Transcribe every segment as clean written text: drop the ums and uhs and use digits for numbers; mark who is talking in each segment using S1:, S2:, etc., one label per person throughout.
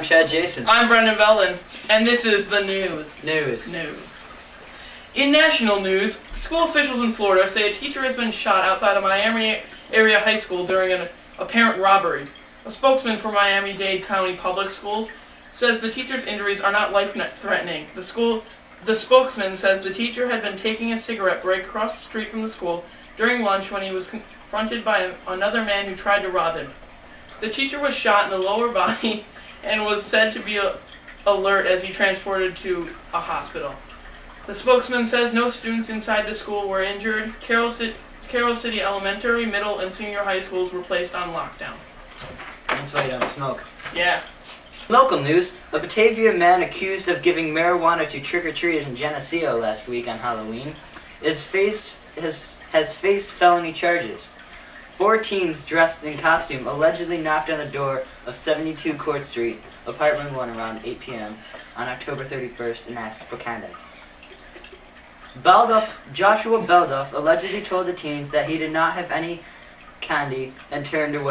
S1: Chad Jason.
S2: I'm Brendan Belden, and this is the news.
S1: News.
S2: In national news, school officials in Florida say a teacher has been shot outside of Miami area high school during an apparent robbery. A spokesman for Miami-Dade County Public Schools says the teacher's injuries are not life-threatening. The spokesman says the teacher had been taking a cigarette break across the street from the school during lunch when he was confronted by another man who tried to rob him. The teacher was shot in the lower body and was said to be alert as he transported to a hospital. The spokesman says no students inside the school were injured. Carroll City Elementary, Middle, and Senior High Schools were placed on lockdown.
S1: That's why you don't smoke.
S2: Yeah.
S1: Local news, a Batavia man accused of giving marijuana to trick-or-treaters in Geneseo last week on Halloween has faced felony charges. 4 teens dressed in costume allegedly knocked on the door of 72 Court Street, apartment 1 around 8 p.m. on October 31st and asked for candy. Joshua Belduff allegedly told the teens that he did not have any candy and turned them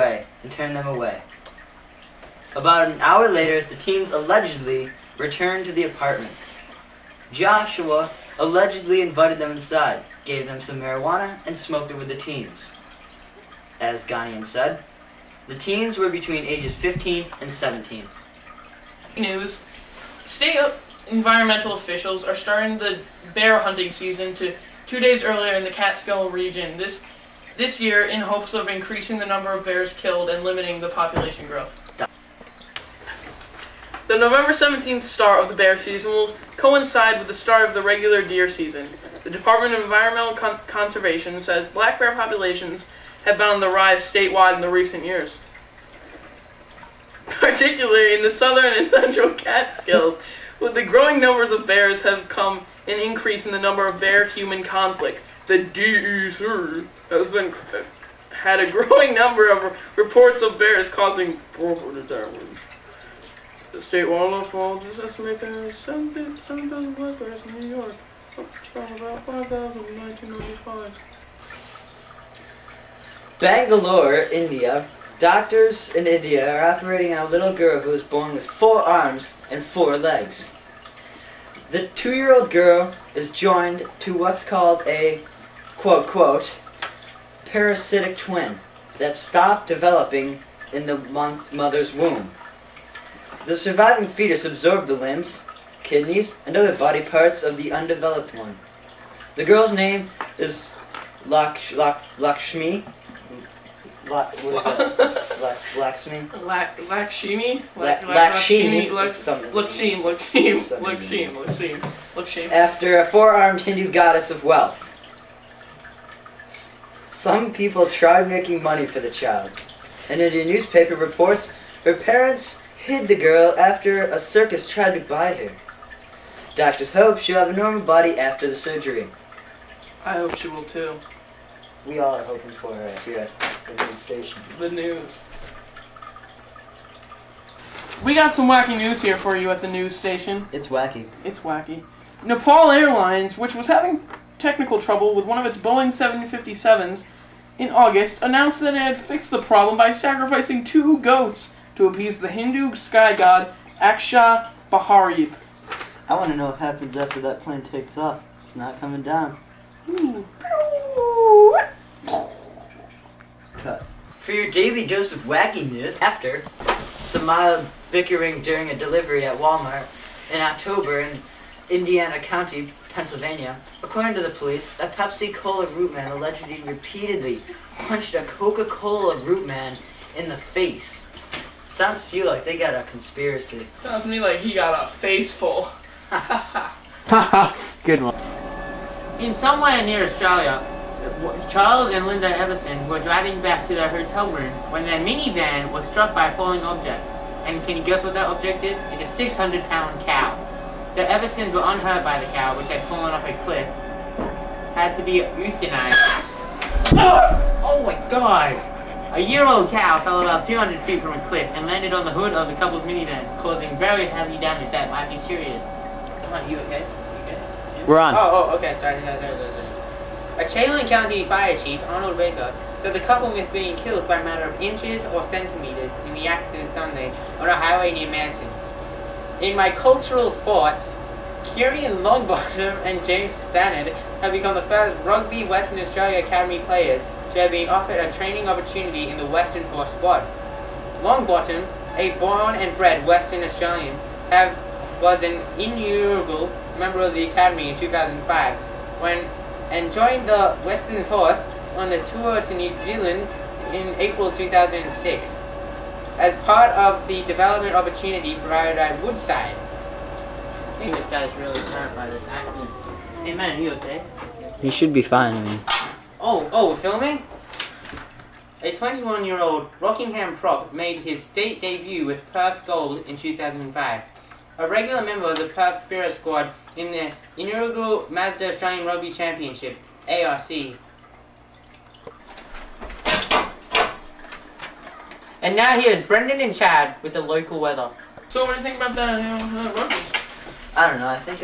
S1: away. About an hour later, the teens allegedly returned to the apartment. Joshua allegedly invited them inside, gave them some marijuana, and smoked it with the teens. As Ghanaian said, the teens were between ages 15 and 17.
S2: News. State environmental officials are starting the bear hunting season 2 days earlier in the Catskill region this year in hopes of increasing the number of bears killed and limiting the population growth. The November 17th start of the bear season will coincide with the start of the regular deer season. The Department of Environmental Conservation says black bear populations have been on the rise statewide in the recent years. Particularly in the southern and central Catskills, with the growing numbers of bears have come an increase in the number of bear-human conflict. The DEC has had a growing number of reports of bears causing property damage. The state wildlife biologists estimate there are 7,000 black bears in New York, up from about 5,000 in 1995.
S1: Bangalore, India. Doctors in India are operating on a little girl who was born with 4 arms and 4 legs. The 2-year-old girl is joined to what's called a, quote, parasitic twin that stopped developing in the mother's womb. The surviving fetus absorbed the limbs, kidneys, and other body parts of the undeveloped one. The girl's name is Lakshmi. What is that? Lakshmi?
S2: Lakshmi.
S1: After a 4-armed Hindu goddess of wealth. Some people tried making money for the child. An Indian newspaper reports her parents hid the girl after a circus tried to buy her. Doctors hope she'll have a normal body after the surgery.
S2: I hope she will too.
S1: We all are hoping for her here at the news station.
S2: The news. We got some wacky news here for you at the news station.
S1: It's wacky.
S2: It's wacky. Nepal Airlines, which was having technical trouble with one of its Boeing 757s in August, announced that it had fixed the problem by sacrificing 2 goats to appease the Hindu sky god asjdfhsakjdfhajdkfj.
S1: I want to know what happens after that plane takes off. It's not coming down.
S2: Ooh.
S1: Cut. For your daily dose of wackiness, after some mild bickering during a delivery at Walmart in October in Indiana County, Pennsylvania, according to the police, a Pepsi-Cola root man allegedly repeatedly punched a Coca-Cola root man in the face. Sounds to you like they got a conspiracy.
S2: Sounds to me like he got a face full.
S3: Good one.
S4: In somewhere near Australia, Charles and Linda Everson were driving back to their hotel room when their minivan was struck by a falling object. And can you guess what that object is? It's a 600-pound cow. The Eversons were unhurt by the cow, which had fallen off a cliff. Had to be euthanized. Oh my god! A year-old cow fell about 200 feet from a cliff and landed on the hood of the couple's minivan, causing very heavy damage that might be serious. Come on, you okay?
S3: We're on.
S4: Oh, okay, sorry. A Chelan County fire chief, Arnold Baker, said the couple was being killed by a matter of inches or centimeters in the accident Sunday on a highway near Manson. In my cultural sports, Kieran Longbottom and James Stannard have become the first Rugby Western Australia Academy players to have been offered a training opportunity in the Western Force squad. Longbottom, a born and bred Western Australian, was an innumerable member of the Academy in 2005 and joined the Western Force on the tour to New Zealand in April 2006 as part of the development opportunity provided by Woodside. I think this guy's really hurt by this accident. Hey man, are you okay?
S1: You should be fine, I mean.
S4: Oh, we're filming? A 21-year-old Rockingham prop made his state debut with Perth Gold in 2005. A regular member of the Perth Spirit squad in the inaugural Mazda Australian Rugby Championship, ARC. And now here's Brendan and Chad with the local weather.
S2: So what do you think about that, rugby?
S1: I don't know, I think,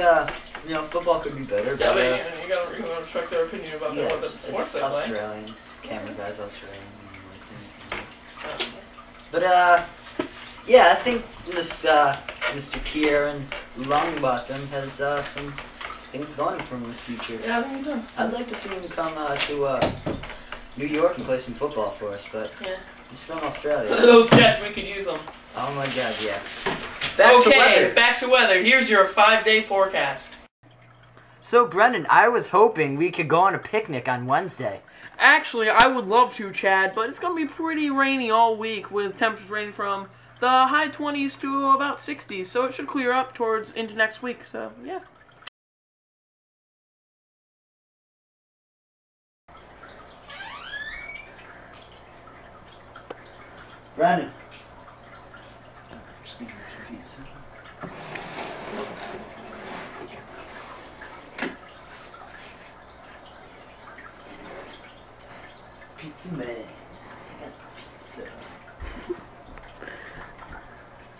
S1: football could be better.
S2: Yeah,
S1: but,
S2: you gotta respect their opinion about
S1: yeah,
S2: what the sports
S1: it's
S2: they play.
S1: Australian. Camera guy's Australian.
S2: Yeah.
S1: But, yeah, I think this, Mr. Kieran Longbottom has, some things going for him in the future.
S2: Yeah, I think he does.
S1: I'd like to see him come, to, New York and play some football for us, but
S2: yeah.
S1: he's from Australia.
S2: Those Jets, we could use them.
S1: Oh my god, yeah. Back to weather.
S2: Back to weather. Here's your 5-day forecast.
S1: So, Brendan, I was hoping we could go on a picnic on Wednesday.
S2: Actually, I would love to, Chad, but it's going to be pretty rainy all week with temperatures ranging from the high 20s to about 60s, so it should clear up towards into next week, so yeah.
S1: Brandon. Just gonna have some pizza. Pizza man. I got pizza.